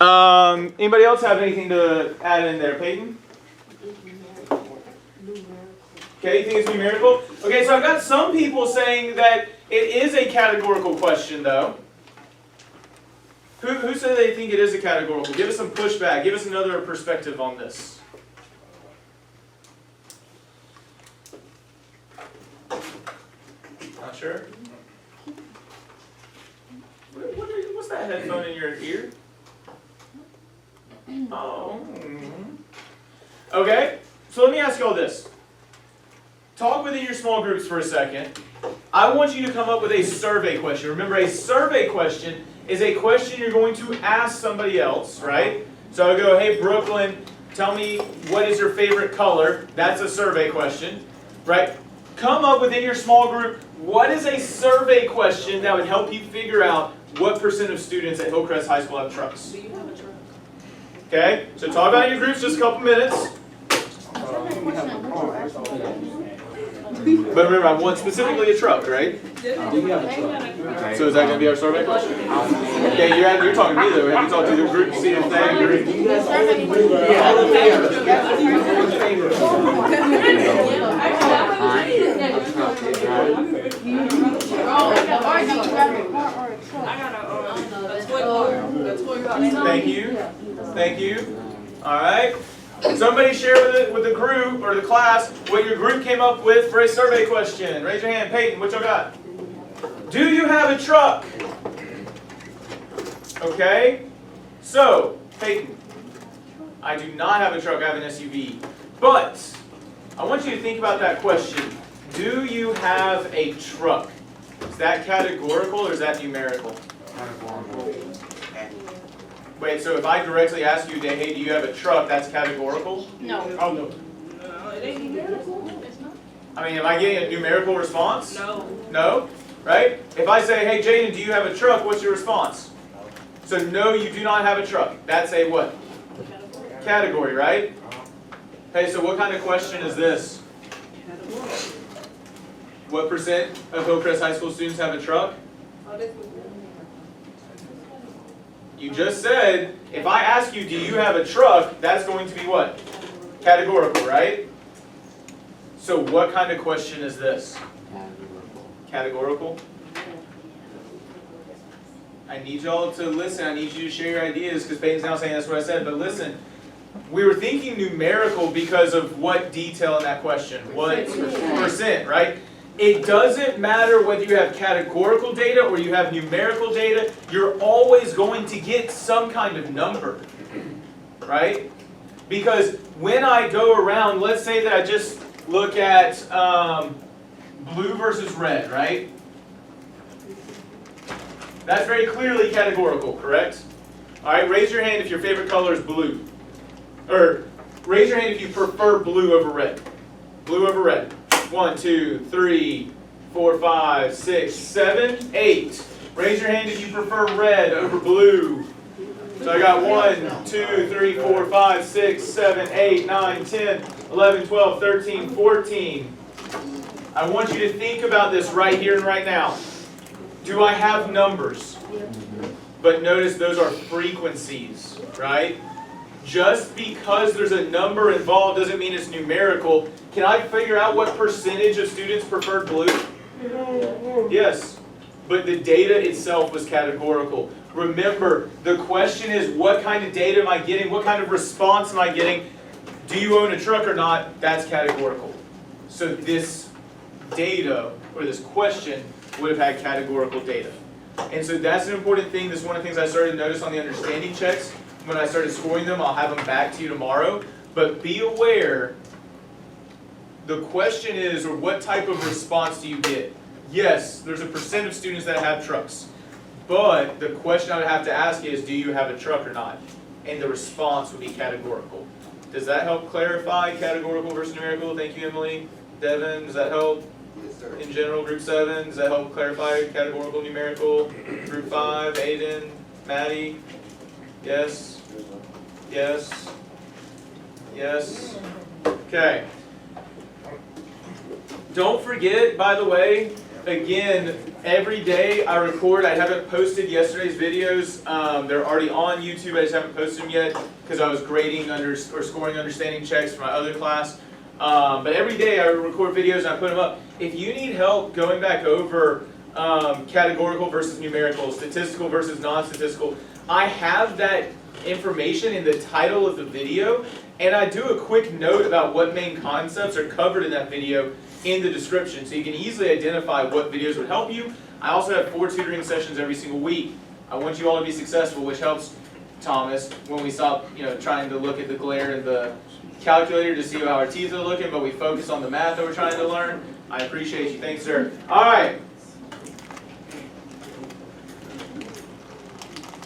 Anybody else have anything to add in there, Peyton? Okay, you think it's numerical? Okay, so I've got some people saying that it is a categorical question, though. Who said they think it is a categorical? Give us some pushback. Give us another perspective on this. Not sure? What's that headphone in your ear? Oh. Okay, so let me ask you all this. Talk within your small groups for a second. I want you to come up with a survey question. Remember, a survey question is a question you're going to ask somebody else, right? So I go, hey, Brooklyn, tell me what is your favorite color? That's a survey question, right? Come up within your small group, what is a survey question that would help you figure out what % of students at Hillcrest High School have trucks? Do you have a truck? Okay, so talk about your groups just a couple minutes. But remember, I want specifically a truck, right? Do you have a truck? So is that going to be our survey question? Okay, you're talking to me though. Have you talked to the group to see if they agree? Thank you. Thank you. All right. Somebody share with the group or the class what your group came up with for a survey question. Raise your hand. Peyton, what y'all got? Do you have a truck? Okay. So, Peyton, I do not have a truck. I have an SUV. But I want you to think about that question. Do you have a truck? Is that categorical or is that numerical? Categorical. Wait, so if I directly ask you, hey, do you have a truck, that's categorical? No. Oh, no. No, it ain't numerical. It's not. I mean, am I getting a numerical response? No. No? Right? If I say, hey, Jaden, do you have a truck, what's your response? So, no, you do not have a truck. That's a what? Category, right? Hey, so what kind of question is this? What % of Hillcrest High School students have a truck? You just said, if I ask you, do you have a truck, that's going to be what? Categorical, right? So what kind of question is this? Categorical. I need y'all to listen. I need you to share your ideas because Peyton's now saying that's what I said. But listen, we were thinking numerical because of what detail in that question? What %, right? It doesn't matter whether you have categorical data or you have numerical data, you're always going to get some kind of number, right? Because when I go around, let's say that I just look at blue versus red, right? That's very clearly categorical, correct? All right, raise your hand if your favorite color is blue. Or raise your hand if you prefer blue over red. Blue over red. 1, 2, 3, 4, 5, 6, 7, 8. Raise your hand if you prefer red over blue. So I got 1, 2, 3, 4, 5, 6, 7, 8, 9, 10, 11, 12, 13, 14. I want you to think about this right here and right now. Do I have numbers? But notice those are frequencies, right? Just because there's a number involved doesn't mean it's numerical. Can I figure out what percentage of students preferred blue? Yes. But the data itself was categorical. Remember, the question is, what kind of data am I getting? What kind of response am I getting? Do you own a truck or not? That's categorical. So this data, or this question, would have had categorical data. And so that's an important thing. This is one of the things I started to notice on the understanding checks. When I started scoring them, I'll have them back to you tomorrow. But be aware, the question is, or what type of response do you get? Yes, there's a % of students that have trucks. But the question I would have to ask is, do you have a truck or not? And the response would be categorical. Does that help clarify categorical versus numerical? Thank you, Emily. Devin, does that help? Yes, sir. In general, group 7, does that help clarify categorical, numerical? Group 5, Aiden, Maddie? Yes? Yes? Yes? Okay. Don't forget, by the way, again, Every day I record. I haven't posted yesterday's videos. They're already on YouTube. I just haven't posted them yet because I was grading or scoring understanding checks for my other class. But every day I record videos and I put them up. If you need help going back over categorical versus numerical, statistical versus non-statistical, I have that information in the title of the video, and I do a quick note about what main concepts are covered in that video in the description, so you can easily identify what videos would help you. I also have 4 tutoring sessions every single week. I want you all to be successful, which helps Thomas when we stop, trying to look at the glare in the calculator to see how our teeth are looking, but we focus on the math that we're trying to learn. I appreciate you. Thanks, sir. All right.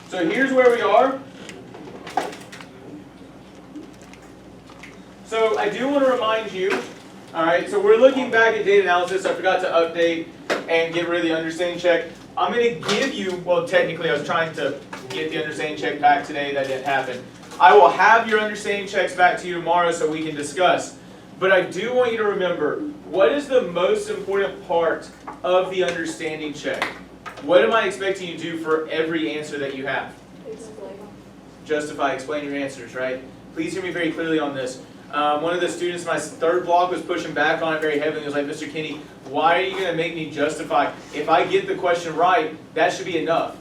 So here's where we are. So I do want to remind you, all right, so we're looking back at data analysis. I forgot to update and get rid of the understanding check. I'm going to give you, well, technically I was trying to get the understanding check back today. That didn't happen. I will have your understanding checks back to you tomorrow so we can discuss. But I do want you to remember, what is the most important part of the understanding check? What am I expecting you to do for every answer that you have? Explain. Justify, explain your answers, right? Please hear me very clearly on this. One of the students in my third block was pushing back on it very heavily. He was like, Mr. Kinney, why are you going to make me justify? If I get the question right, that should be enough.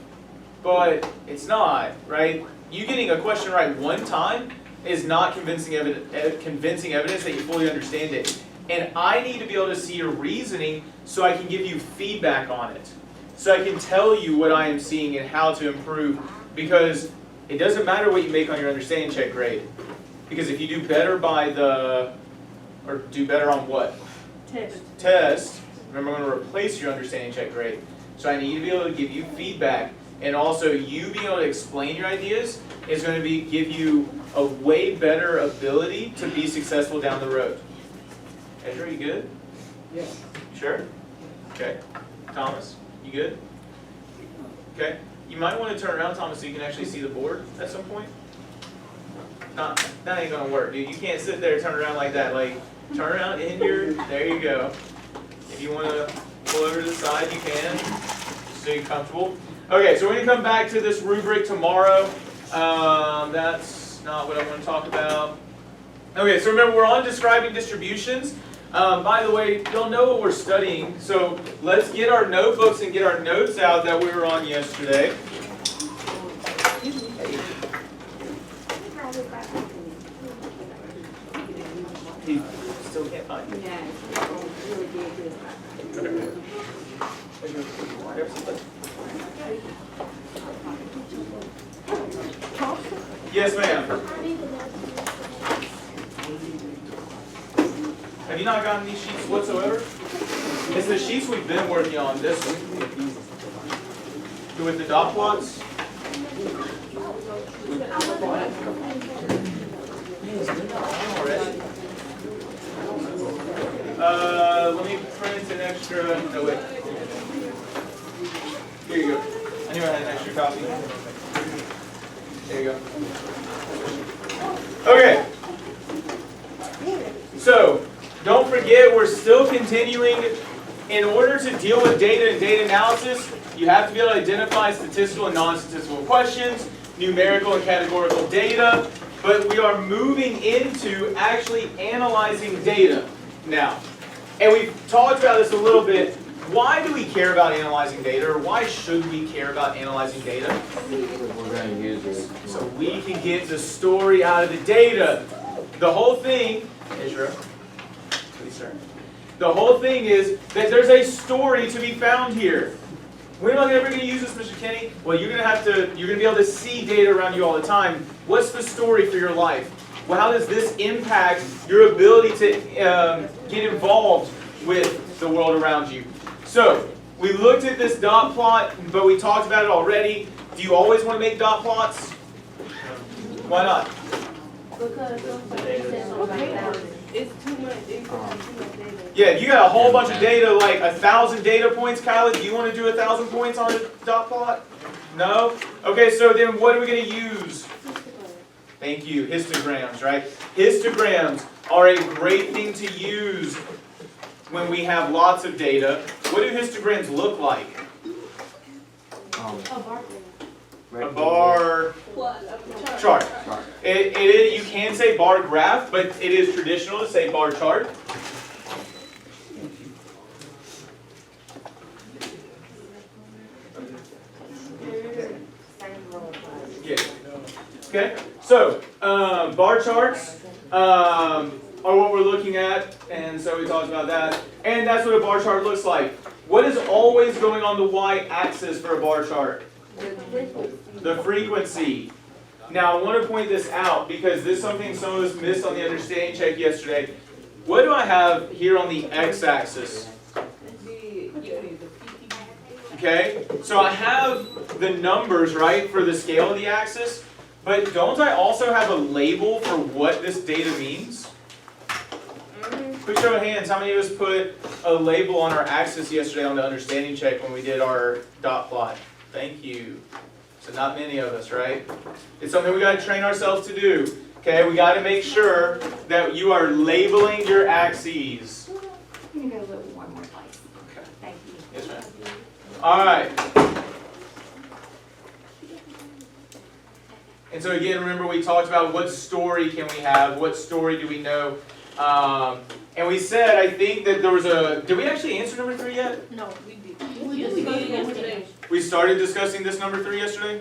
But it's not, right? You getting a question right one time is not convincing evidence that you fully understand it. And I need to be able to see your reasoning so I can give you feedback on it. So I can tell you what I am seeing and how to improve. Because it doesn't matter what you make on your understanding check grade. Because if you do better or do better on what? Test. Remember, I'm going to replace your understanding check grade. So I need to be able to give you feedback. And also, you being able to explain your ideas is going to give you a way better ability to be successful down the road. Ezra, you good? Yes. Sure? Okay. Thomas, you good? Okay. You might want to turn around, Thomas, so you can actually see the board at some point. That ain't going to work, dude. You can't sit there and turn around like that. Like, turn around in there you go. If you want to pull over to the side, you can, so you're comfortable. Okay, so we're going to come back to this rubric tomorrow. That's not what I want to talk about. Okay, so remember, we're on describing distributions. By the way, you'll know what we're studying, so let's get our notebooks and get our notes out that we were on yesterday. He still can't find you. Yes, ma'am. Have you not gotten these sheets whatsoever? It's the sheets we've been working on. This one. With the dot plots. Let me print an extra. No, wait. Here you go. I knew I had an extra copy. There you go. Okay. So, don't forget, we're still continuing. In order to deal with data and data analysis, you have to be able to identify statistical and non-statistical questions, numerical and categorical data, but we are moving into actually analyzing data now. And we've talked about this a little bit. Why do we care about analyzing data, or why should we care about analyzing data? We're going to use it. So we can get the story out of the data. The whole thing, Ezra, please, sir. The whole thing is that there's a story to be found here. When am I ever going to use this, Mr. Kinney? Well, you're going to be able to see data around you all the time. What's the story for your life? Well, how does this impact your ability to get involved with the world around you? So, we looked at this dot plot, but we talked about it already. Do you always want to make dot plots? Why not? Because it's too much. It's too much data. Yeah, you got a whole bunch of data, like 1,000 data points, Kylie. Do you want to do 1,000 points on a dot plot? No? Okay, so then what are we going to use? Thank you, histograms, right? Histograms are a great thing to use when we have lots of data. What do histograms look like? A bar Plot. chart. Chart. It is, you can say bar graph, but it is traditional to say bar chart. Yeah. Okay, so bar charts are what we're looking at, and so we talked about that. And that's what a bar chart looks like. What is always going on the y-axis for a bar chart? The frequency. Now I want to point this out because this is something some of us missed on the understanding check yesterday. What do I have here on the x-axis? Okay, so I have the numbers, right, for the scale of the axis, but don't I also have a label for what this data means? Quick show of hands, how many of us put a label on our axis yesterday on the understanding check when we did our dot plot? Thank you. So not many of us, right? It's something we got to train ourselves to do. Okay, we got to make sure that you are labeling your axes. You can go look one more place. Okay. Thank you. Yes, ma'am. All right. And so again, remember we talked about what story can we have, what story do we know, and we said, I think that there was a, did we actually answer number 3 yet? No, we did. We did yesterday. We started discussing this number 3 yesterday?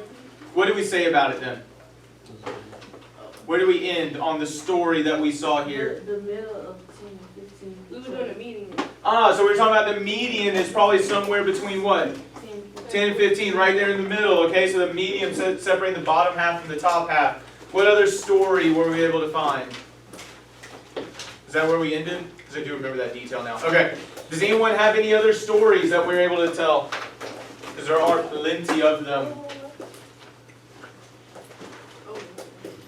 What did we say about it then? Where do we end on the story that we saw here? The middle of 10, 15. We were doing a meeting. So we're talking about the median is probably somewhere between what? 10 and 15, right there in the middle, okay? So the median separating the bottom half from the top half. What other story were we able to find? Is that where we ended? Because I do remember that detail now. Okay. Does anyone have any other stories that we're able to tell? Because there are plenty of them.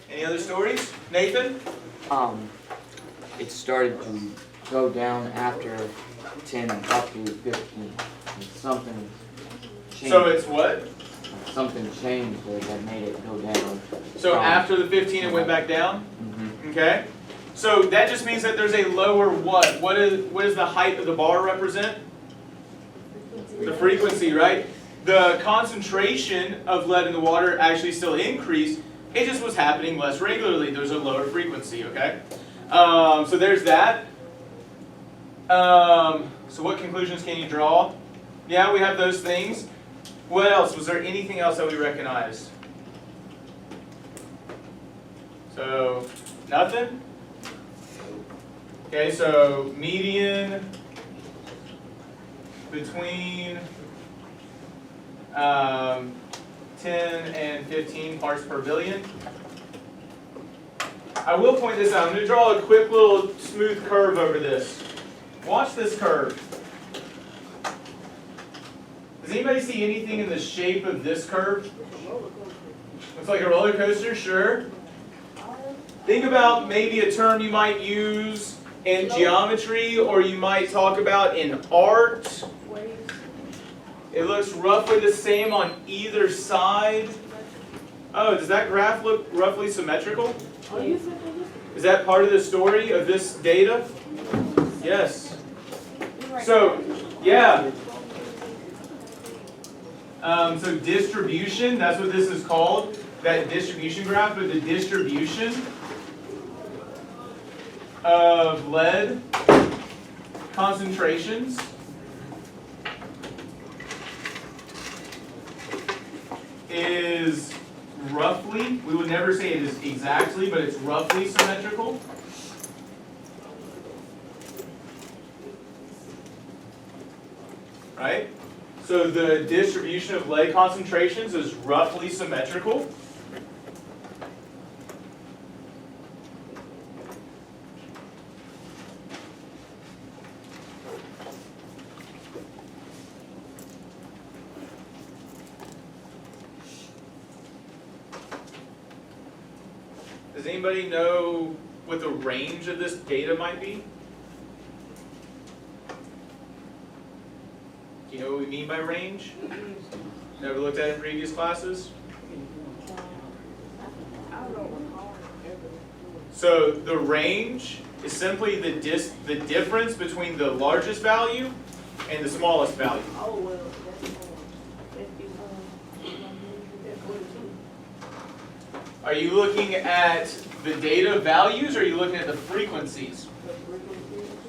Any other stories? Nathan? It started to go down after 10 up to 15. And something changed. So it's what? Something changed there that made it go down. So after the 15 it went back down? Mm-hmm. Okay. So that just means that there's a lower what? What does the height of the bar represent? The frequency, right? The concentration of lead in the water actually still increased. It just was happening less regularly. There's a lower frequency, okay? So there's that. So what conclusions can you draw? Yeah, we have those things. What else? Was there anything else that we recognized? So, nothing? Okay, so median between 10 and 15 parts per billion. I will point this out. I'm going to draw a quick little smooth curve over this. Watch this curve. Does anybody see anything in the shape of this curve? Looks like a roller coaster, sure. Think about maybe a term you might use in geometry or you might talk about in art. It looks roughly the same on either side. Oh, does that graph look roughly symmetrical? Is that part of the story of this data? Yes. So, yeah. So distribution, that's what this is called, that distribution graph, but the distribution of lead concentrations is roughly, we would never say it is exactly, but it's roughly symmetrical. Right? So the distribution of lead concentrations is roughly symmetrical. Does anybody know what the range of this data might be? Do you know what we mean by range? Never looked at it in previous classes? So the range is simply the difference between the largest value and the smallest value. Are you looking at the data values or are you looking at the frequencies?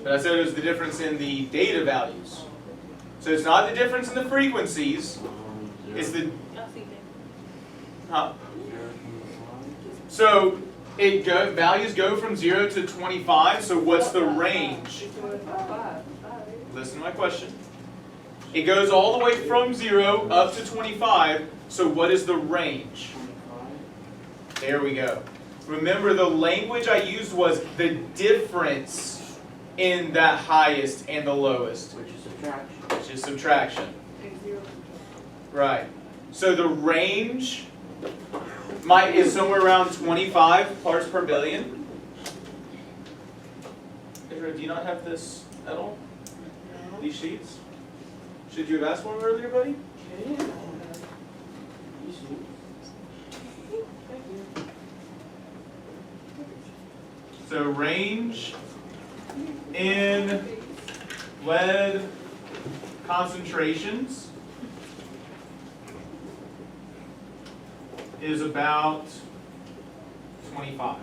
But I said it was the difference in the data values. So it's not the difference in the frequencies, it's the, huh? So values go from 0 to 25, so what's the range? Listen to my question. It goes all the way from 0 up to 25, so what is the range? There we go. Remember, the language I used was the difference in that highest and the lowest. Which is subtraction. Which is subtraction. Right. So the range is somewhere around 25 parts per billion. Israel, do you not have this at all? These sheets? Should you have asked for them earlier, buddy? So range in lead concentrations is about 25.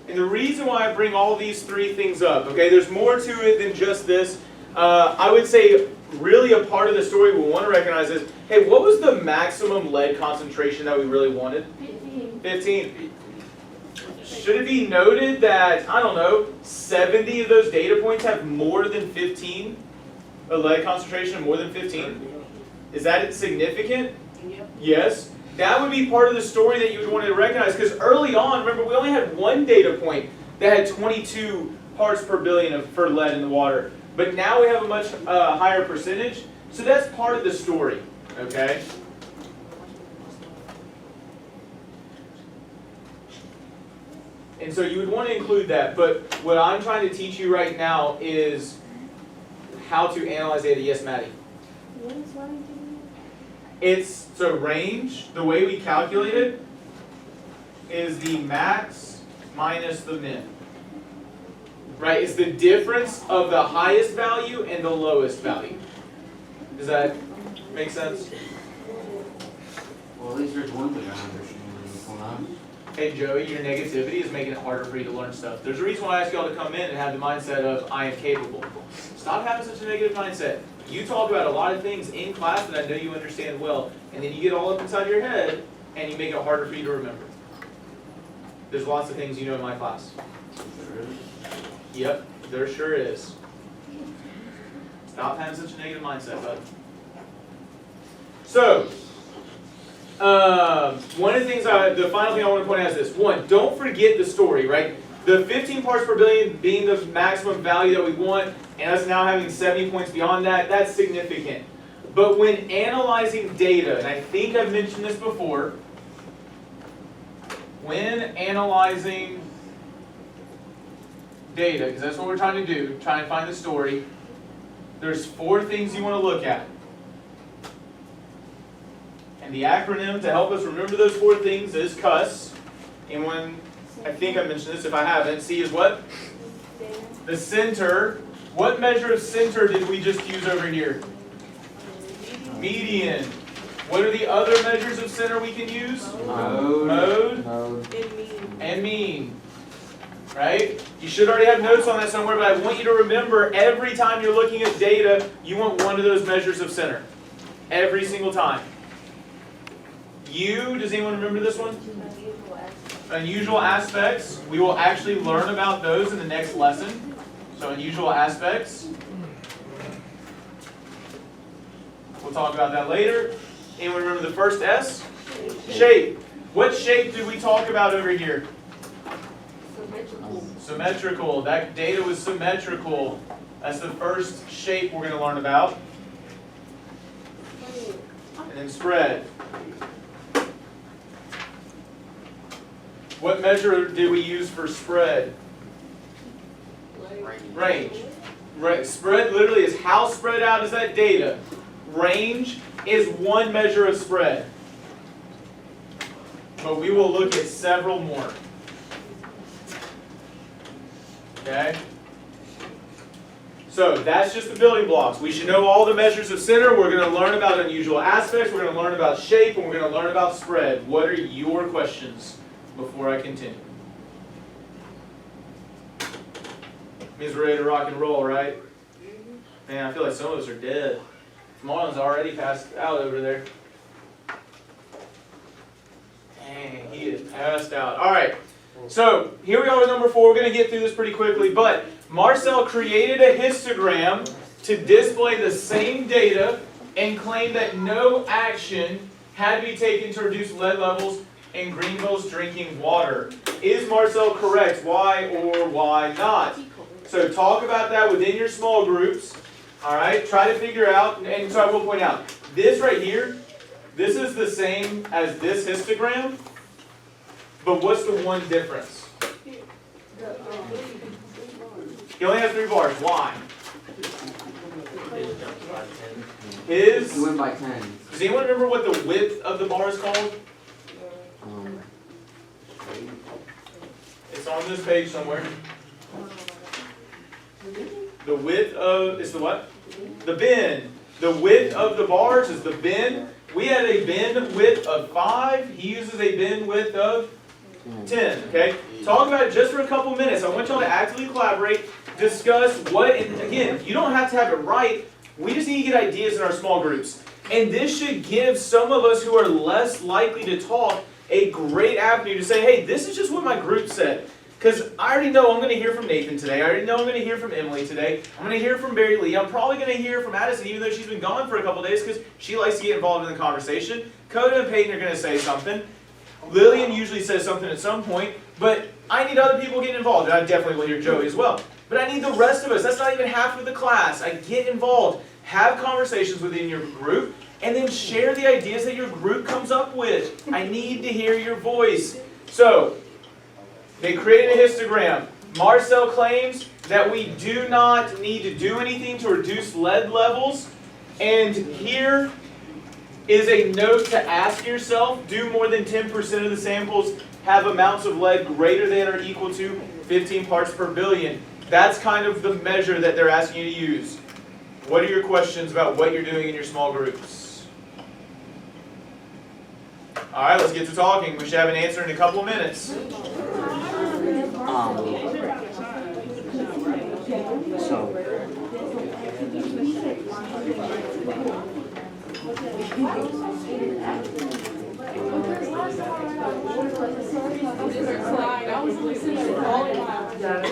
And the reason why I bring all these three things up, okay, there's more to it than just this. I would say really a part of the story we want to recognize is, hey, what was the maximum lead concentration that we really wanted? 15. Should it be noted that, I don't know, 70 of those data points have more than 15? A lead concentration of more than 15? Is that significant? Yep. Yes. That would be part of the story that you would want to recognize, because early on, remember, we only had one data point that had 22 parts per billion for lead in the water. But now we have a much higher percentage, so that's part of the story, okay? And so you would want to include that, but what I'm trying to teach you right now is how to analyze data. Yes, Maddie? What is running to me? It's, so range, the way we calculate it, is the max minus the min. Right? It's the difference of the highest value and the lowest value. Does that make sense? Well, at least there's one thing I understand going on. Hey Joey, your negativity is making it harder for you to learn stuff. There's a reason why I ask y'all to come in and have the mindset of, I am capable. Stop having such a negative mindset. You talk about a lot of things in class that I know you understand well, and then you get all up inside your head, and you make it harder for you to remember. There's lots of things you know in my class. Yep, there sure is. Stop having such a negative mindset, bud. So, one of the things, the final thing I want to point out is this. One, don't forget the story, right? The 15 parts per billion being the maximum value that we want, and us now having 70 points beyond that, that's significant. But when analyzing data, and I think I've mentioned this before, when analyzing data, because that's what we're trying to do, trying to find the story, there's 4 things you want to look at. And the acronym to help us remember those 4 things is C.U.S.S. And when, I think I mentioned this, if I haven't, C is what? The center. What measure of center did we just use over here? Median. What are the other measures of center we can use? Mode. And mean. Right? You should already have notes on that somewhere, but I want you to remember every time you're looking at data, you want one of those measures of center. Every single time. Does anyone remember this one? Unusual aspects. We will actually learn about those in the next lesson. So unusual aspects. We'll talk about that later. Anyone remember the first S? Shape. What shape did we talk about over here? Symmetrical. That data was symmetrical. That's the first shape we're going to learn about. And then spread. What measure did we use for spread? Range. Right. Spread literally is how spread out is that data. Range is one measure of spread. But we will look at several more. Okay? So that's just the building blocks. We should know all the measures of center. We're going to learn about unusual aspects. We're going to learn about shape, and we're going to learn about spread. What are your questions before I continue? Means we're ready to rock and roll, right? Man, I feel like some of us are dead. Marlon's already passed out over there. Dang, he is passed out. All right, so here we are with number 4. We're going to get through this pretty quickly, but Marcel created a histogram to display the same data and claimed that no action had to be taken to reduce lead levels in Greenville's drinking water. Is Marcel correct? Why or why not? So talk about that within your small groups. All right, try to figure out, and so I will point out, this right here, this is the same as this histogram, but what's the one difference? He only has 3 bars. Why? His. He went by 10. Does anyone remember what the width of the bar is called? It's on this page somewhere. The width of, is the what? The bin. The width of the bars is the bin. We had a bin width of 5. He uses a bin width of 10. Okay? Talk about it just for a couple minutes. I want y'all to actively collaborate, discuss what, and again, you don't have to have it right. We just need to get ideas in our small groups. And this should give some of us who are less likely to talk a great avenue to say, hey, this is just what my group said. Because I already know I'm going to hear from Nathan today. I already know I'm going to hear from Emily today. I'm going to hear from Barry Lee. I'm probably going to hear from Addison, even though she's been gone for a couple days because she likes to get involved in the conversation. Coda and Peyton are going to say something. Lillian usually says something at some point. But I need other people getting involved. And I definitely will hear Joey as well. But I need the rest of us. That's not even half of the class. I get involved. Have conversations within your group. And then share the ideas that your group comes up with. I need to hear your voice. So, they created a histogram. Marcel claims that we do not need to do anything to reduce lead levels. And here is a note to ask yourself, do more than 10% of the samples have amounts of lead greater than or equal to 15 parts per billion? That's kind of the measure that they're asking you to use. What are your questions about what you're doing in your small groups? All right, let's get to talking. We should have an answer in a couple of minutes. So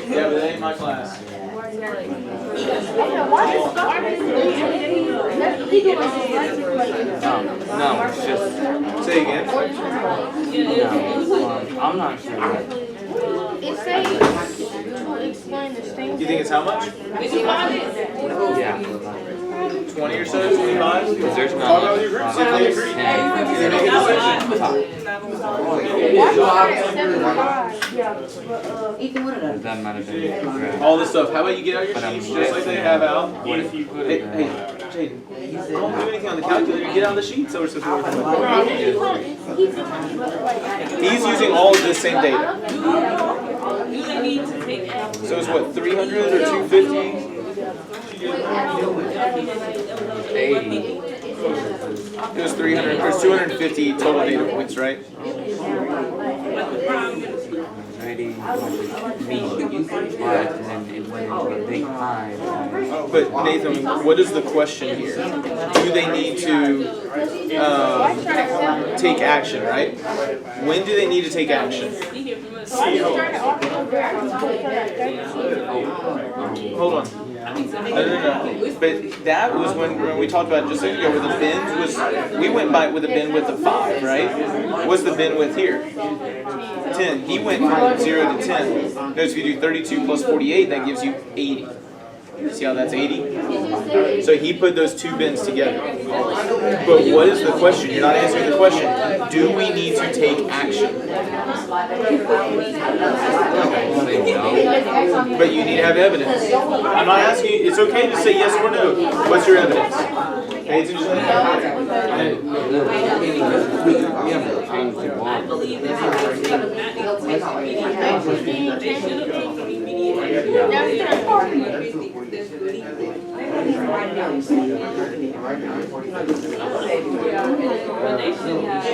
Yeah, but that ain't my class. no, it's just. Say again. No, I'm not sure. It says to explain the things. You think it's how much? Yeah. 20 or so? 25? Because there's Talk not about your group, see if they agree. Can they make a decision? Ethan, what did That might have been. All this stuff. How about you get out your But I'm sheets just like they have out? What if you put Hey, it hey, Jaden, don't do anything on the calculator. Get out the sheets so we're supposed to work with. He's using all of this same data. So it's what, 300 or 250? 80. It was 300, there's 250 total data points, right? 80 me. But then it went into a big pie. But Nathan, what is the question here? Do they need to take action, right? When do they need to take action? Hold on. No. But that was when we talked about just a second ago, where the bins was, we went by with a bin width of 5, right? What's the bin width here? 10. He went from 0 to 10. Notice if you do 32 plus 48, that gives you 80. See how that's 80? So he put those two bins together. But what is the question? You're not answering the question. Do we need to take action? But you need to have evidence. I'm not asking you, it's okay to say yes or no. What's your evidence? Pay attention. I believe that they should have taken the median. When they should have.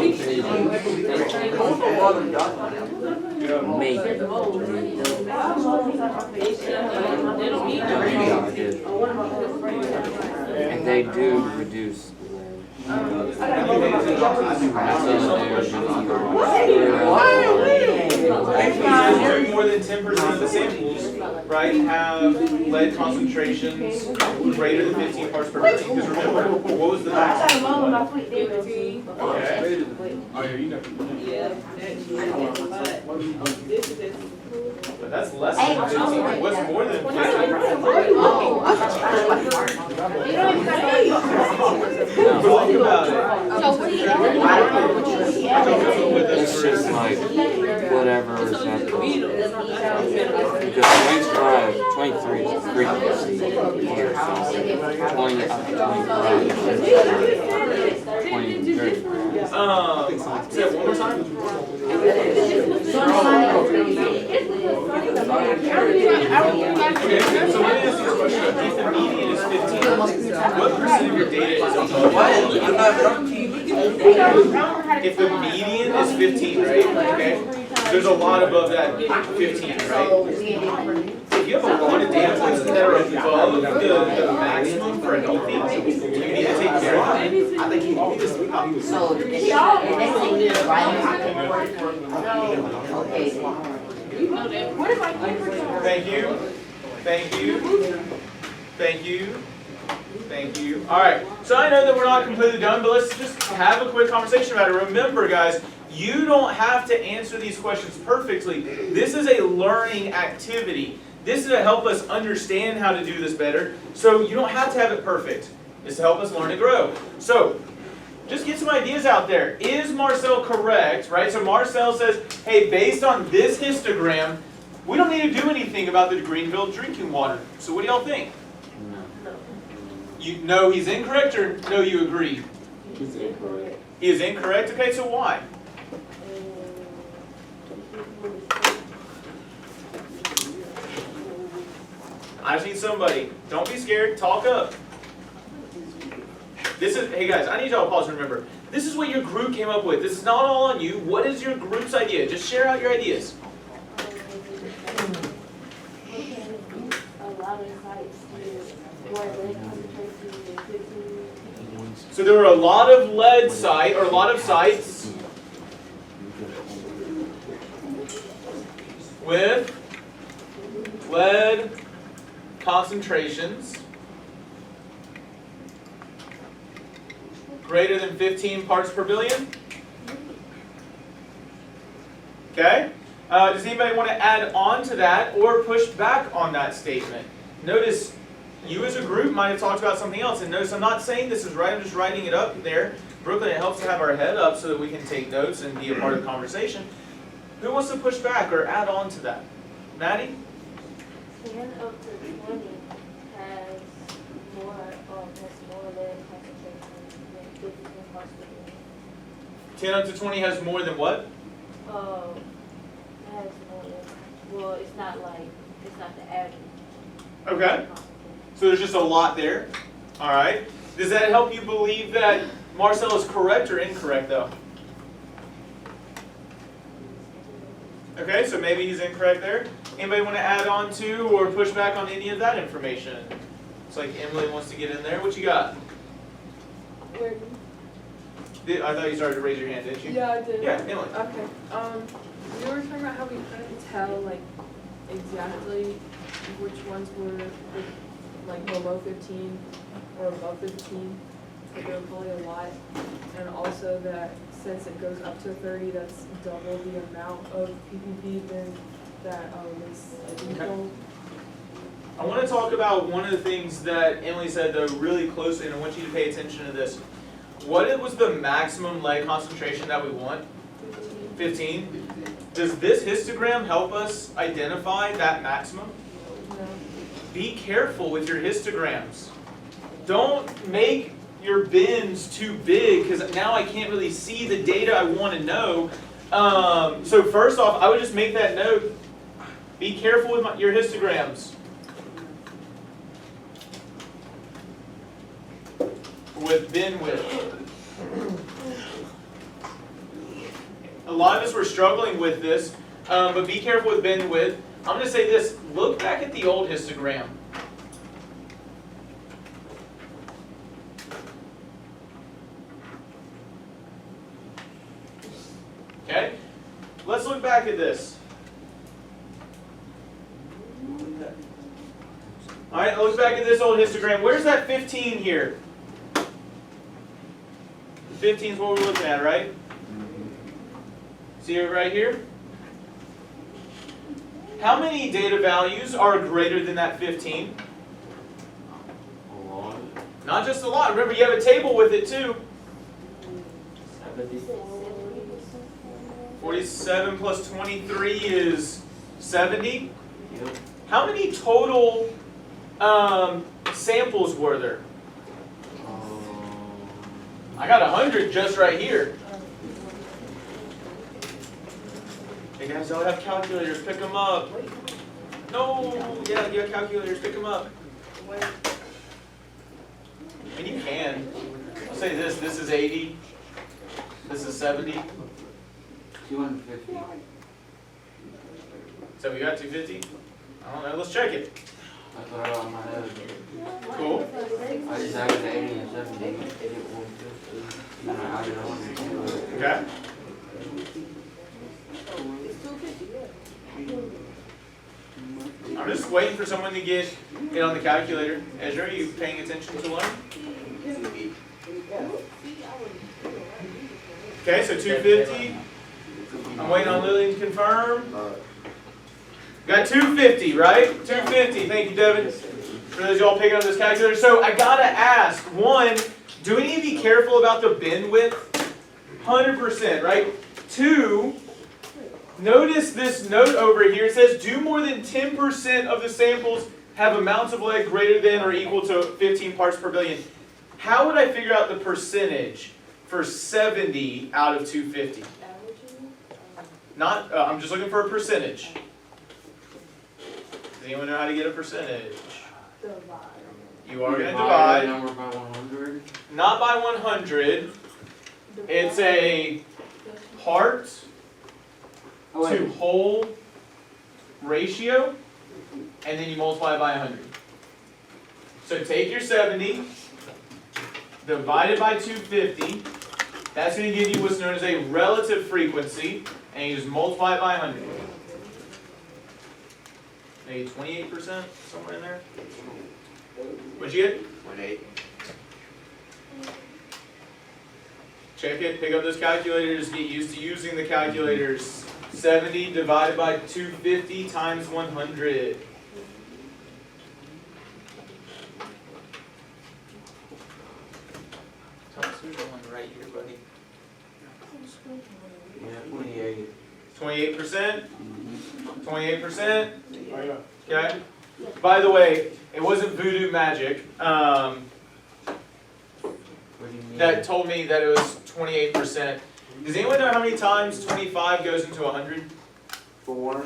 Maybe. They don't need And they do reduce More than 10% of the samples, right, have lead concentrations greater than 15 parts per billion. Because remember, what was the maximum? Okay. But that's less than 15. What's more than 15? Talk about it. It's just like whatever is at the, because 23 is frequency here, so 20 up to 25, 20 to 30. Say it one more time. Okay, so let me ask you a question. If the median is 15, what percent of your data is above? If the median is 15, right? Okay. There's a lot above that 15, right? If you have a lot of data points that are above the maximum for a healthy, you need to take care of that. Thank you. Thank you. Thank you. Thank you. All right. So I know that we're not completely done, but let's just have a quick conversation about it. Remember, guys, you don't have to answer these questions perfectly. This is a learning activity. This is to help us understand how to do this better. So you don't have to have it perfect. It's to help us learn and grow. So just get some ideas out there. Is Marcel correct, right? So Marcel says, hey, based on this histogram, we don't need to do anything about the Greenville drinking water. So what do y'all think? You know he's incorrect, or no, you agree? He's incorrect. He is incorrect? Okay, so why? I just need somebody. Don't be scared. Talk up. This is, hey guys, I need y'all to pause and remember. This is what your group came up with. This is not all on you. What is your group's idea? Just share out your ideas. So there were a lot of lead sites, or a lot of sites with lead concentrations greater than 15 parts per billion. Okay? Does anybody want to add on to that or push back on that statement? Notice you as a group might have talked about something else, and notice I'm not saying this is right, I'm just writing it up there. Brooklyn, it helps to have our head up so that we can take notes and be a part of the conversation. Who wants to push back or add on to that? Maddie? 10 up to 20 has more lead concentration than 15 parts per billion. 10 up to 20 has more than what? It has more lead. Well, it's not the average. Okay. So there's just a lot there. All right. Does that help you believe that Marcel is correct or incorrect, though? Okay, so maybe he's incorrect there. Anybody want to add on to or push back on any of that information? It's like Emily wants to get in there. What you got? Where? I thought you started to raise your hand, didn't you? Yeah, I did. Yeah, Emily. Okay. We were talking about how we couldn't tell like exactly which ones were like below 15 or above 15. But there were probably a lot, and also that since it goes up to 30, that's double the amount of PPP than that is illegal. I want to talk about one of the things that Emily said though really closely, and I want you to pay attention to this. What was the maximum lead concentration that we want? 15. Does this histogram help us identify that maximum? No. Be careful with your histograms. Don't make your bins too big because now I can't really see the data I want to know. So first off, I would just make that note. Be careful with your histograms. with bin width. A lot of us were struggling with this, but be careful with bin width. I'm going to say this, look back at the old histogram. Okay, let's look back at this. All right, look back at this old histogram. Where's that 15 here? The 15 is what we're looking at, right? See it right here? How many data values are greater than that 15? A lot. Not just a lot. Remember, you have a table with it too. 47 plus 23 is 70. Yep. How many total samples were there? I got 100 just right here. Hey guys, y'all have calculators, pick them up. No, yeah, you have calculators, pick them up. And you can. I'll say this is 80, this is 70. 250. So we got 250? I don't know, let's check it. That's what I got in my head. Cool. I just added 80 and 70. Get 150. And then I added 100 to it. Okay. I'm just waiting for someone to get it on the calculator. Ezra, are you paying attention to learn? Okay, so 250. I'm waiting on Lillian to confirm. Got 250, right? 250. Thank you, Devin. For those of y'all picking up this calculator. So I gotta ask, one, do we need to be careful about the bin width? 100%, right? Two, notice this note over here. It says, do more than 10% of the samples have amounts of lead greater than or equal to 15 parts per billion. How would I figure out the percentage for 70 out of 250? Not, I'm just looking for a percentage. Does anyone know how to get a percentage? You are going to divide. The number by 100. Not by 100. It's a part to whole ratio, and then you multiply it by 100. So take your 70, divide it by 250. That's going to give you what's known as a relative frequency, and you just multiply it by 100. Maybe 28%, somewhere in there. What'd you get? 0.8. Check it, pick up those calculators, get used to using the calculators. 70 divided by 250 times 100. Tell us who's the one right here, buddy. Yeah, 28. 28%? 28%? Okay. By the way, it wasn't voodoo magic What do you mean? that told me that it was 28%. Does anyone know how many times 25 goes into 100? 4.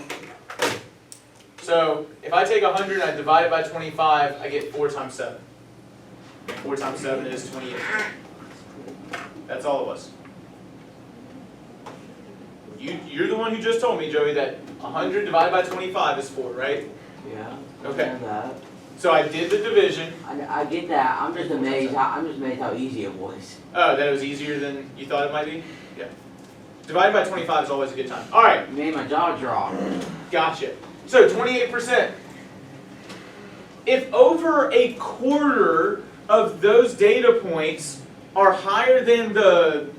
So if I take 100 and I divide it by 25, I get 4 times 7. 4 times 7 is 28. That's all it was. You're the one who just told me, Joey, that 100 divided by 25 is 4, right? Yeah. Okay. I know that. So I did the division. I get that. I'm just amazed how easy it was. Oh, that it was easier than you thought it might be? Yeah. Divided by 25 is always a good time. All right, You made my jaw drop. gotcha. So 28%. If over a quarter of those data points are higher than the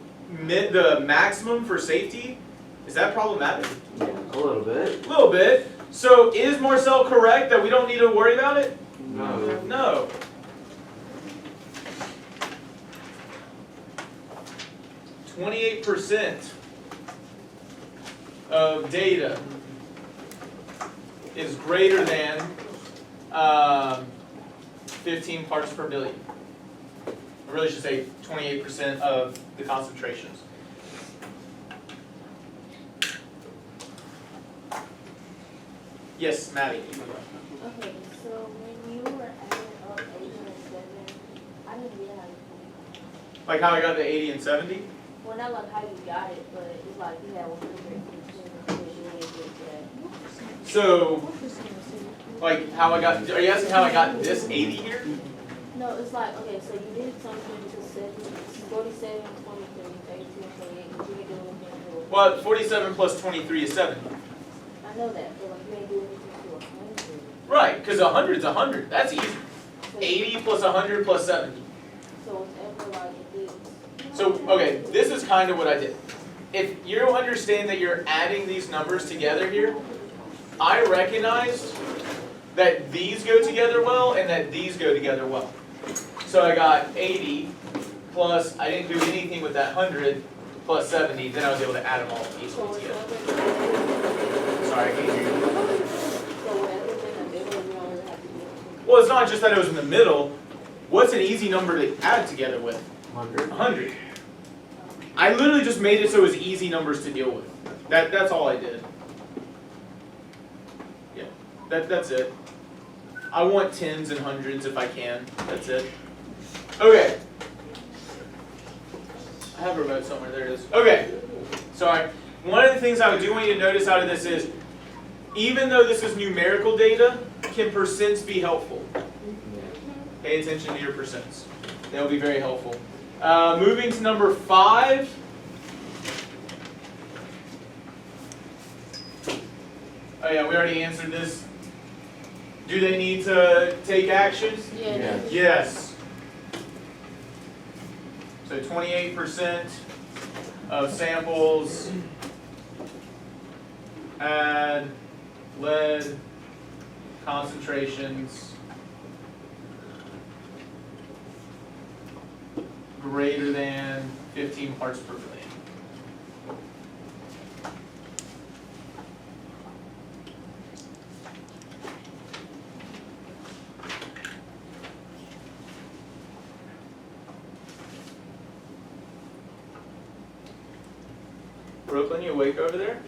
maximum for safety, is that problematic? Yeah, a little bit. A little bit. So is Marcel correct that we don't need to worry about it? No. No. %, of data is greater than 15 parts per billion. I really should say 28% of the concentrations. Yes, Maddie. Okay, so when you were adding up 8 and 7, I didn't realize Like how I got the 80 and 70? Well, not like how you got it, but it's like you had 115. So, like how I got, are you asking how I got this 80 here? No, it's like, okay, so you did something to 47, 23, 32, 28, but you didn't do anything to it. Well, 47 plus 23 is 70. I know that, but like you ain't do anything to 100. Right, because 100 is 100. That's easy. So 80 plus 100 plus 70. So whatever like it is. So, okay, this is kind of what I did. If you understand that you're adding these numbers together here, I recognized that these go together well and that these go together well. So I got 80 plus, I didn't do anything with that 100 plus 70, then I was able to add them all So easily together. whatever. Sorry, I can't hear you. So whatever's in the middle, you don't really have to do anything. Well, it's not just that it was in the middle. What's an easy number to add together with? 100. 100. I literally just made it so it was easy numbers to deal with. That's all I did. Yeah, that's it. I want tens and hundreds if I can. That's it. Okay. I have a remote somewhere. There it is. Okay. Sorry. One of the things I do want you to notice out of this is, even though this is numerical data, can percents be helpful? Pay attention to your percents. That will be very helpful. Moving to number 5. Oh yeah, we already answered this. Do they need to take action? Yeah. Yes. So 28% of samples add lead concentrations greater than 15 parts per million. Brooklyn, you awake over there?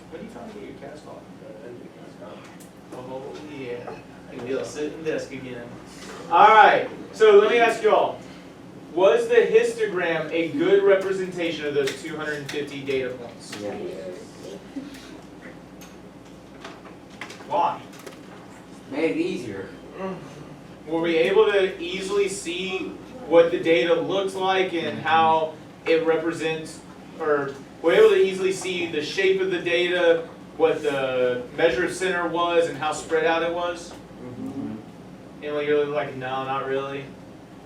What are you trying to get your cast off? Oh yeah, I can be able to sit in desk again. All right, so let me ask you all. Was the histogram a good representation of those 250 data points? Yeah. Why? Made it easier. Were we able to easily see what the data looks like and how it represents, or were we able to easily see the shape of the data, what the measure center was, and how spread out it was? And like, you're like, no, not really.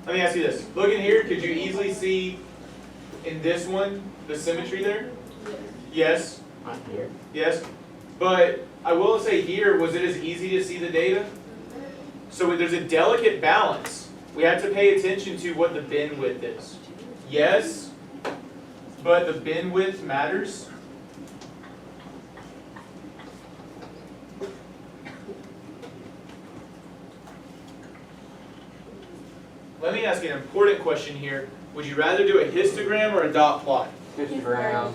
Let me ask you this. Look in here, could you easily see in this one the symmetry there? Yes. Not here. Yes. But I will say here, was it as easy to see the data? So there's a delicate balance. We have to pay attention to what the bin width is. Yes, but the bin width matters. Let me ask you an important question here. Would you rather do a histogram or a dot plot? Histogram.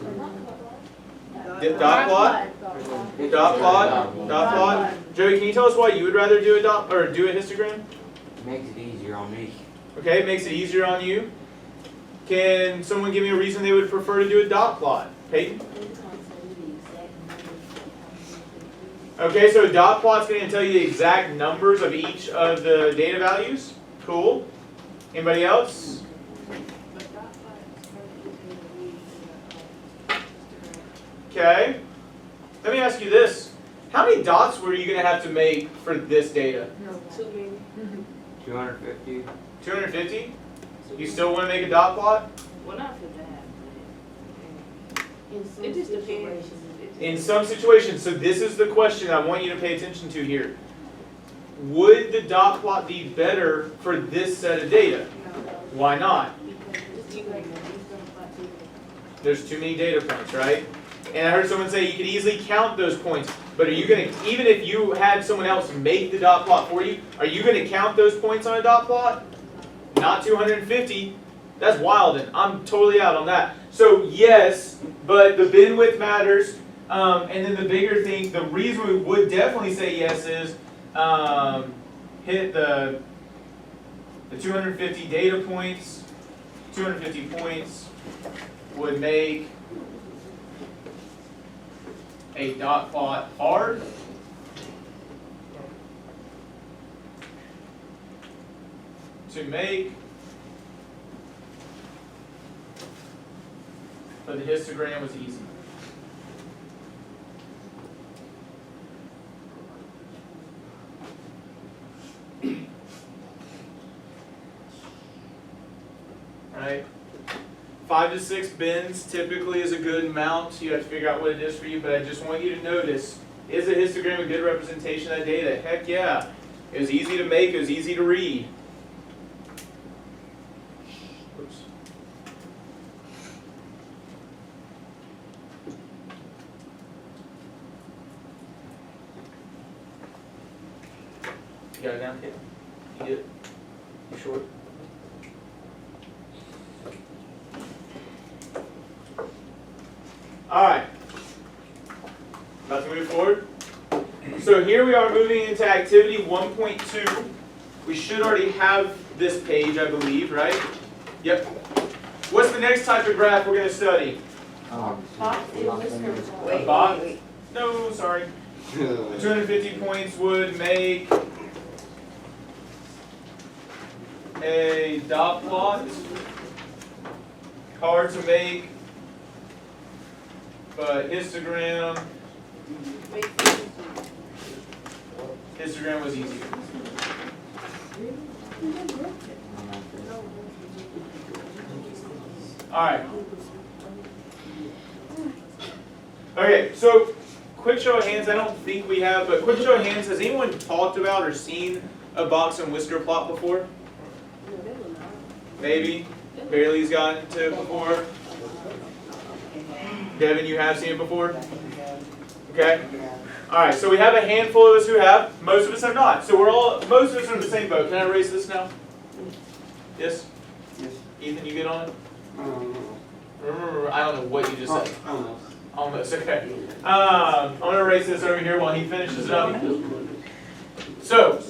Dot plot? Dot plot? Dot plot? Joey, can you tell us why you would rather do a dot or do a histogram? Makes it easier on me. Okay, it makes it easier on you. Can someone give me a reason they would prefer to do a dot plot? Peyton? Okay, so a dot plot's going to tell you the exact numbers of each of the data values. Cool. Anybody else? Okay. Let me ask you this. How many dots were you going to have to make for this data? 250. 250? You still want to make a dot plot? Well, not for that, In but some it just depends. situations. In some situations, so this is the question I want you to pay attention to here. Would the dot plot be better for this set of data? Why not? There's too many data points, right? And I heard someone say you could easily count those points, but are you going to, even if you had someone else make the dot plot for you, are you going to count those points on a dot plot? Not 250. That's wildin'. I'm totally out on that. So yes, but the bin width matters. And then the bigger thing, the reason we would definitely say yes is hit the 250 data points. 250 points would make a dot plot hard. To make, but the histogram was easy. Right? 5 to 6 bins typically is a good amount. You have to figure out what it is for you, but I just want you to notice, is a histogram a good representation of that data? Heck yeah. It was easy to make, it was easy to read. Oops. You got it down, kid? You get it? You sure? Alright. About to move forward. So here we are moving into activity 1.2. We should already have this page, I believe, right? Yep. What's the next type of graph we're going to study? A box? No, sorry. 250 points would make a dot plot. Hard to make, but histogram was easier. All right. Okay, so quick show of hands. I don't think we have, but quick show of hands. Has anyone talked about or seen a box and whisker plot before? Maybe. Bailey's gotten to it before. Devin, you have seen it before? Okay. All right. So we have a handful of us who have. Most of us have not. So most of us are in the same boat. Can I erase this now? Yes. Yes. Ethan, you get on it? I don't know. I don't know what you just said. Almost. Almost. Okay. I'm gonna erase this over here while he finishes it up. So,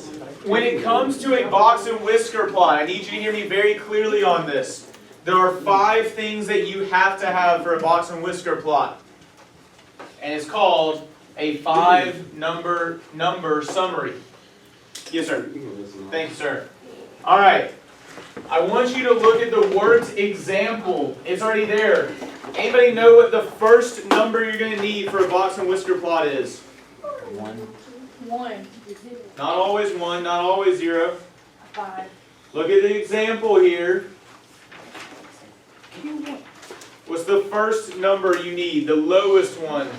when it comes to a box and whisker plot, I need you to hear me very clearly on this. There are 5 things that you have to have for a box and whisker plot. And it's called a 5-number summary. Yes, sir. Thank you, sir. All right. I want you to look at the words example. It's already there. Anybody know what the first number you're going to need for a box and whisker plot is? 1. Not always 1, not always 0. 5. Look at the example here. What's the first number you need? The lowest one?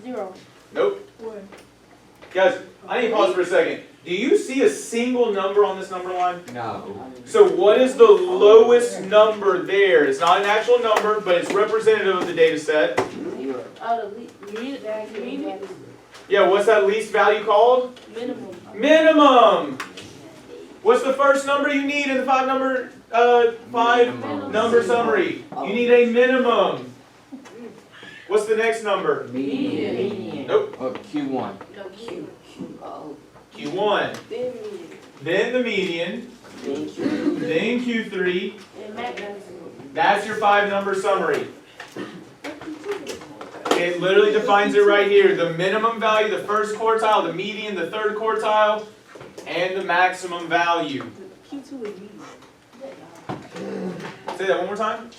0. Nope. 1. Guys, I need to pause for a second. Do you see a single number on this number line? No. So what is the lowest number there? It's not an actual number, but it's representative of the data set. Yeah, what's that least value called? Minimum. Minimum. What's the first number you need in the 5-number summary? You need a minimum. What's the next number? Median. Nope. Oh, Q1. Q1. Then the median. Then Q3. That's your 5-number summary. It literally defines it right here. The minimum value, the first quartile, the median, the third quartile, and the maximum value. Say that one more time.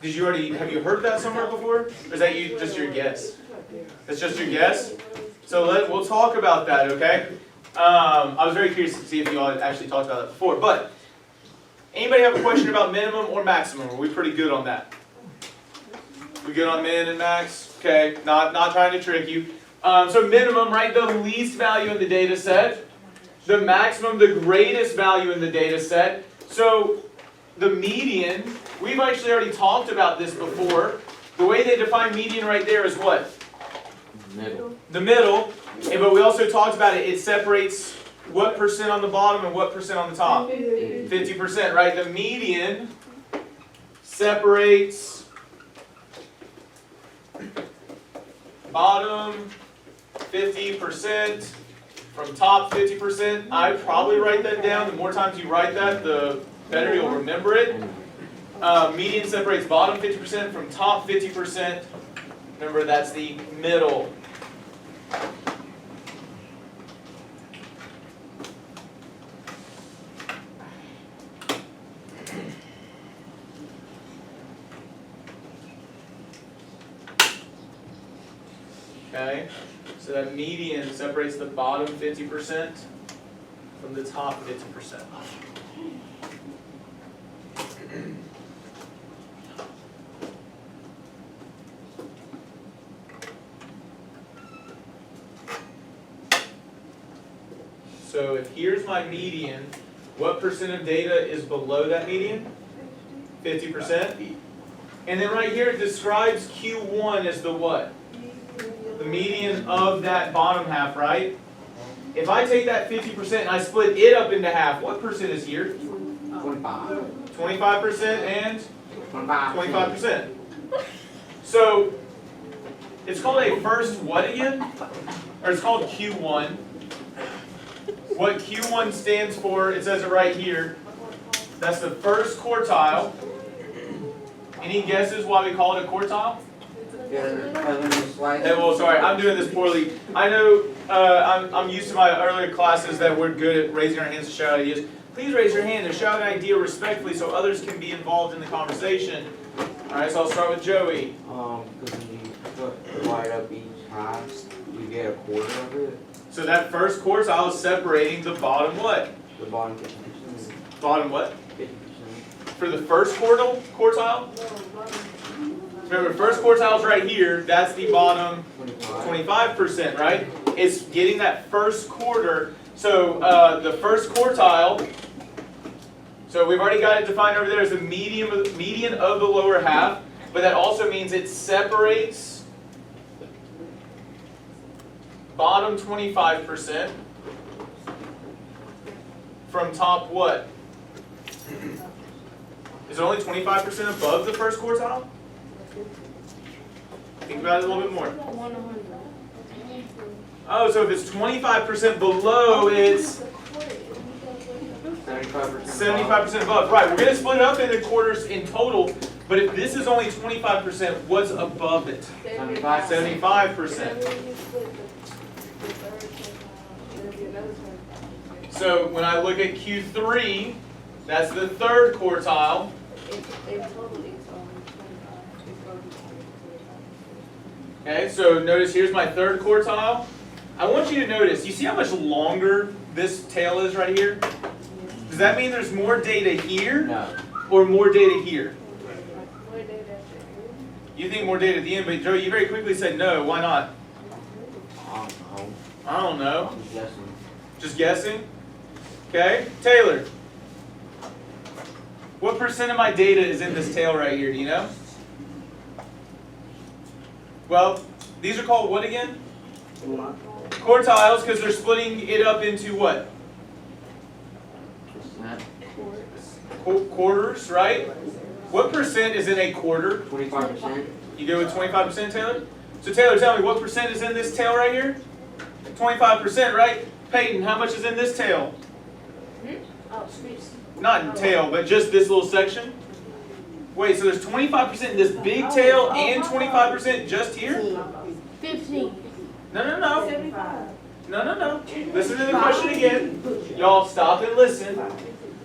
Have you heard that somewhere before? Or is that just your guess? That's just your guess? So we'll talk about that, okay? I was very curious to see if you all had actually talked about that before. But anybody have a question about minimum or maximum? Are we pretty good on that? We good on min and max? Okay, not trying to trick you. So minimum, right, the least value in the data set. The maximum, the greatest value in the data set. So the median, we've actually already talked about this before. The way they define median right there is what? Middle. The middle. But we also talked about it. It separates what percent on the bottom and what percent on the top? 50%, right? The median separates bottom 50% from top 50%. I'd probably write that down. The more times you write that, the better you'll remember it. Median separates bottom 50% from top 50%. Remember, that's the middle. Okay, so that median separates the bottom 50% from the top 50%. So if here's my median, what percent of data is below that median? 50%. And then right here it describes Q1 as the what? The median of that bottom half, right? If I take that 50% and I split it up into half, what percent is here? 25. 25% and 25%. 25%. So it's called a first what again? Or it's called Q1. What Q1 stands for, it says it right here. That's the first quartile. Any guesses why we call it a quartile? Hey, well, sorry, I'm doing this poorly. I know I'm used to my earlier classes that we're good at raising our hands to shout ideas. Please raise your hand and shout an idea respectfully so others can be involved in the conversation. All right, so I'll start with Joey. Because when you divide up each half, you get a quarter of it. So that first quartile is separating the bottom what? The bottom 50%. Bottom what? 50%. For the first quartile? Remember, first quartile's right here. That's the bottom 25%, right? It's getting that first quarter. So the first quartile, so we've already got it defined over there as the median of the lower half, but that also means it separates bottom 25% from top what? Is it only 25% above the first quartile? Think about it a little bit more. Oh, so if it's 25% below, it's 75% above. Right, we're going to split it up into quarters in total, but if this is only 25%, what's above it? 75%. So when I look at Q3, that's the third quartile. Okay, so notice here's my third quartile. I want you to notice, you see how much longer this tail is right here? Does that mean there's more data here? No. Or more data here? You think more data at the end, but Joe, you very quickly said no. Why not? I don't know. I'm guessing. Just guessing? Okay, Taylor. What percent of my data is in this tail right here? Do you know? Well, these are called what again? Quartiles, because they're splitting it up into what? Quarters, right? What percent is in a quarter? 25%. You go with 25%, Taylor? So Taylor, tell me, what percent is in this tail right here? 25%, right? Peyton, how much is in this tail? Not in tail, but just this little section? Wait, so there's 25% in this big tail and 25% just here? 15. No. No. Listen to the question again. Y'all stop and listen.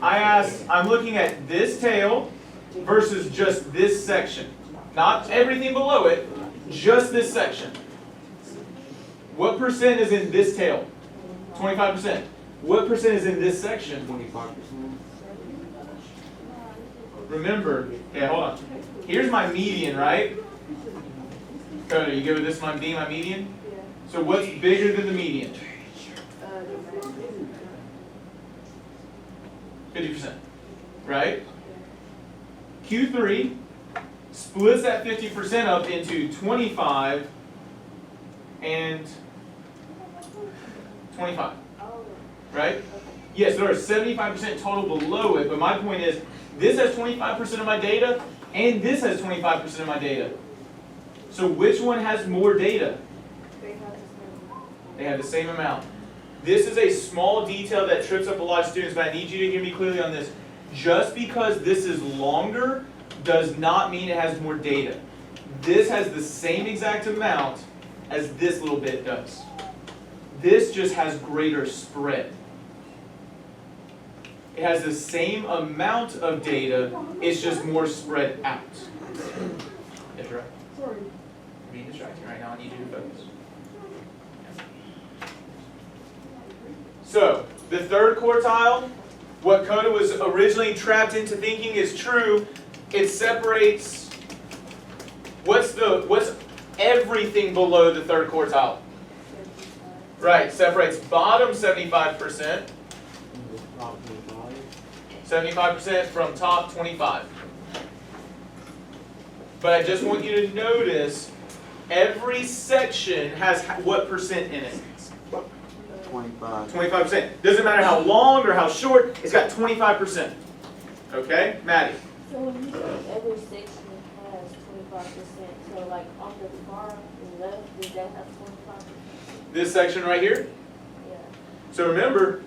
I asked, I'm looking at this tail versus just this section. Not everything below it, just this section. What percent is in this tail? 25%. What percent is in this section? 25%. Remember, okay, hold on. Here's my median, right? Coda, you go with this one being my median? So what's bigger than the median? 50%, right? Q3 splits that 50% up into 25 and 25. right? Yes, there are 75% total below it, but my point is, this has 25% of my data, and this has 25% of my data. So which one has more data? They have the same amount. This is a small detail that trips up a lot of students, but I need you to hear me clearly on this. Just because this is longer does not mean it has more data. This has the same exact amount as this little bit does. This just has greater spread. It has the same amount of data, it's just more spread out. Yes, right? Sorry. I'm being distracted right now, I need you to focus. So, the third quartile, what Coda was originally trapped into thinking is true. It separates, what's everything below the third quartile? Right, separates bottom 75%. 75% from top 25. But I just want you to notice every section has what percent in it? 25. 25%. Doesn't matter how long or how short, it's got 25%. Okay, Maddie? So when you say every section has 25%, so like on the far left, does that have 25%? This section right here? Yeah. So remember,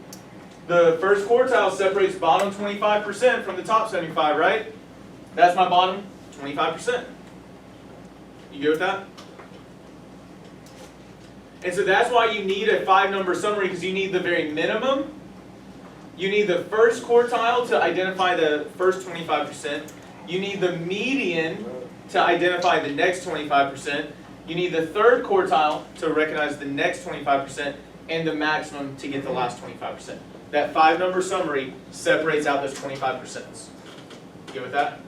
the first quartile separates bottom 25% from the top 75, right? That's my bottom 25%. You good with that? And so that's why you need a 5-number summary, because you need the very minimum. You need the first quartile to identify the first 25%. You need the median to identify the next 25%. You need the third quartile to recognize the next 25%, and the maximum to get the last 25%. That 5-number summary separates out those 25%. You good with that?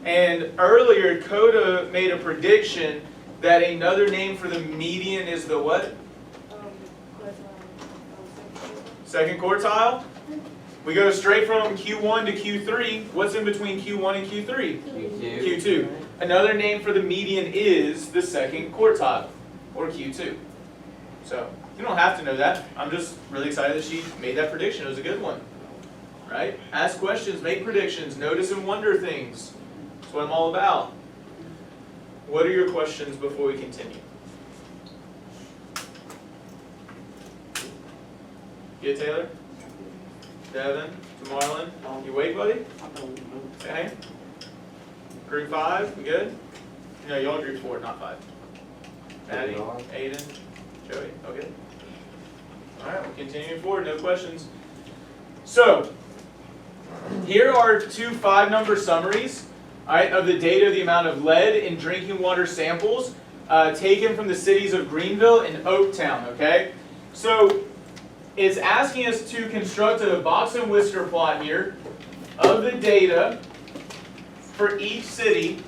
And earlier, Coda made a prediction that another name for the median is the what? Second quartile. We go straight from Q1 to Q3. What's in between Q1 and Q3? Q2. Another name for the median is the second quartile, or Q2. So, you don't have to know that. I'm just really excited that she made that prediction. It was a good one. Right? Ask questions, make predictions, notice and wonder things. That's what I'm all about. What are your questions before we continue? Good, Taylor? Devin? Marlon? You awake, buddy? Okay. Group 5, we good? No, y'all group 4, not 5. Maddie, Aiden, Joey, okay. Alright, we're continuing forward, no questions. So, here are 2 5-number summaries. Alright, of the data of the amount of lead in drinking water samples taken from the cities of Greenville and Oaktown, okay? So, it's asking us to construct a box and whisker plot here of the data for each city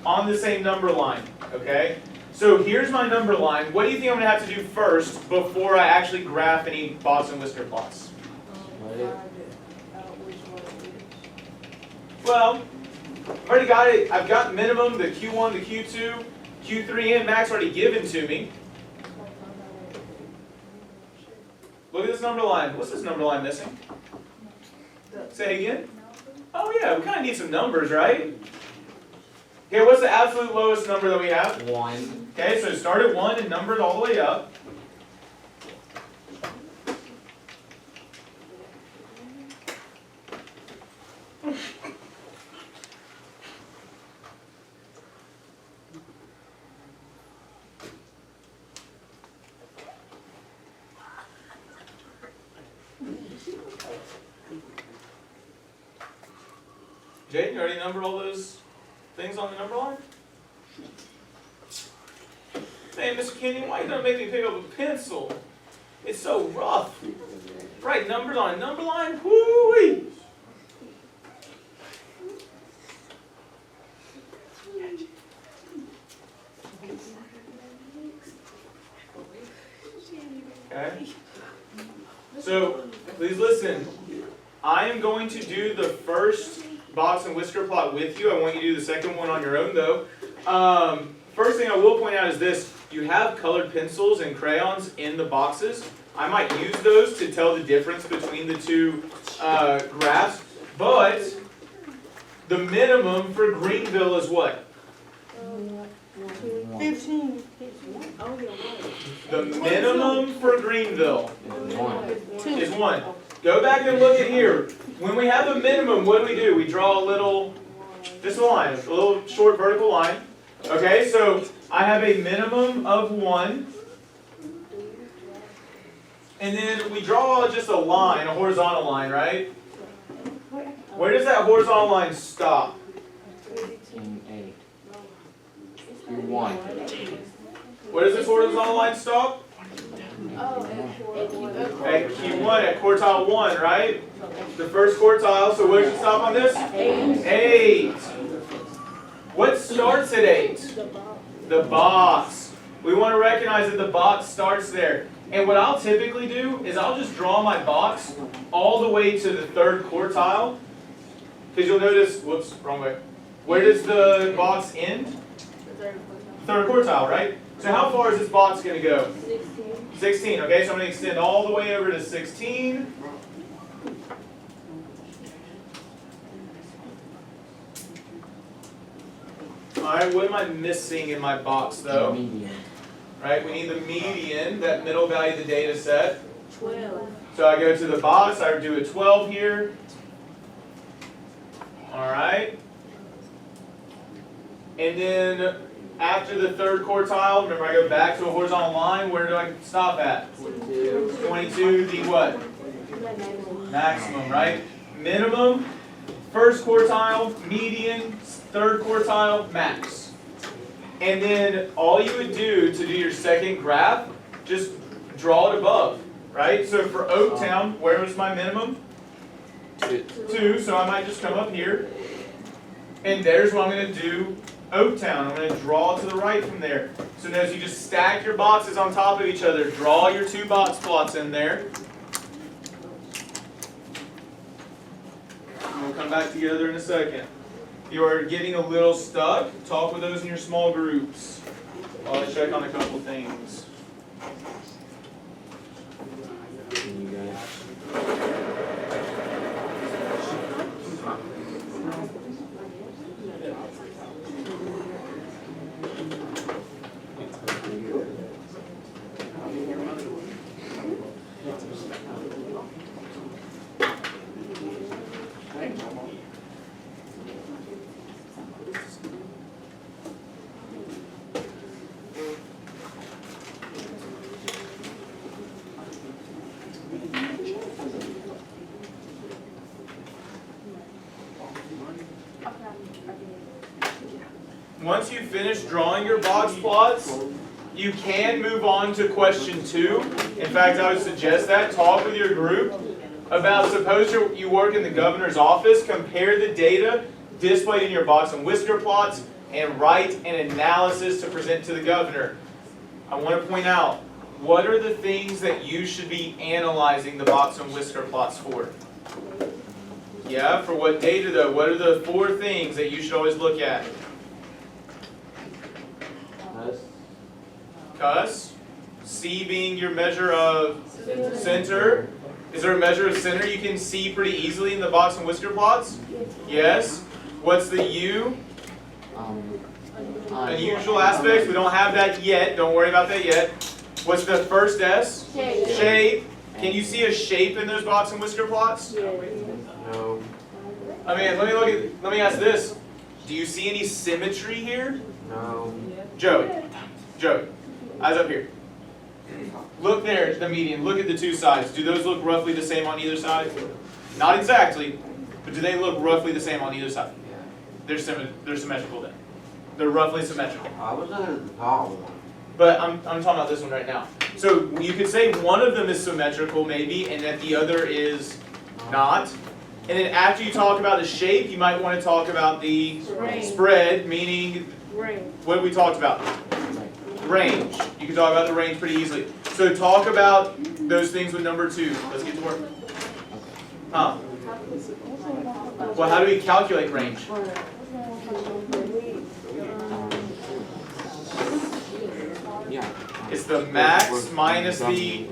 on the same number line, okay? So here's my number line. What do you think I'm going to have to do first before I actually graph any box and whisker plots? Well, I've already got it. I've got minimum, the Q1, the Q2, Q3, and max already given to me. Look at this number line. What's this number line missing? Say again? Oh yeah, we kind of need some numbers, right? Okay, what's the absolute lowest number that we have? 1. Okay, so start at 1 and number it all the way up. Jay, you already numbered all those things on the number line? Man, Mr. Kenyon, why you gonna make me pick up a pencil? It's so rough. Write numbers on a number line? Whoo-wee! Okay? So, please listen. I am going to do the first box and whisker plot with you. I want you to do the second one on your own, though. First thing I will point out is this. you have colored pencils and crayons in the boxes. I might use those to tell the difference between the two graphs, but the minimum for Greenville is what? 15. The minimum for Greenville One. is 1. Go back and look at here. When we have a minimum, what do? We draw a little, just a line, a little short vertical line. Okay, so I have a minimum of 1. And then we draw just a line, a horizontal line, right? Where does that horizontal line stop? In 8. You're 1. Where does this horizontal line stop? At Q1, at quartile 1, right? The first quartile, so where does it stop on this? 8. What starts at 8? The box. We want to recognize that the box starts there. And what I'll typically do is I'll just draw my box all the way to the third quartile. Because you'll notice, whoops, wrong way. Where does the box end? Third quartile, right? So how far is this box going to go? 16, okay, so I'm going to extend all the way over to 16. Alright, what am I missing in my box though? Median. Right, we need the median, that middle value of the data set. 12. So I go to the box, I do a 12 here. Alright. And then after the third quartile, remember I go back to a horizontal line, where do I stop at? 22, the what? Maximum, right? Minimum, first quartile, median, third quartile, max. And then all you would do to do your second graph, just draw it above, right? So for Oaktown, where was my minimum? 2, so I might just come up here. And there's what I'm going to do, Oaktown. I'm going to draw to the right from there. So notice you just stack your boxes on top of each other. Draw your 2 box plots in there. And we'll come back together in a second. If you are getting a little stuck, talk with those in your small groups while I check on a couple things. You guys. Once you finish drawing your box plots, you can move on to question 2. In fact, I would suggest that. Talk with your group about, suppose you work in the governor's office, compare the data displayed in your box and whisker plots, and write an analysis to present to the governor. I want to point out, what are the things that you should be analyzing the box and whisker plots for? Yeah, for what data though? What are the 4 things that you should always look at? C.U.S.S. C being your measure of center. Is there a measure of center you can see pretty easily in the box and whisker plots? Yes. What's the U? Unusual aspects. We don't have that yet. Don't worry about that yet. What's the first S? Shape. Shape. Can you see a shape in those box and whisker plots? No. I mean, let me ask this. Do you see any symmetry here? No. Joey, eyes up here. Look there at the median. Look at the 2 sides. Do those look roughly the same on either side? Not exactly, but do they look roughly the same on either side? They're symmetrical then. They're roughly symmetrical. I was looking at the top one. But I'm talking about this one right now. So you could say one of them is symmetrical maybe, and that the other is not. And then after you talk about the shape, you might want to talk about the spread, meaning what we talked about. Range. You can talk about the range pretty easily. So talk about those things with number 2. Let's get to work. Huh? Well, how do we calculate range? Yeah. It's the max minus the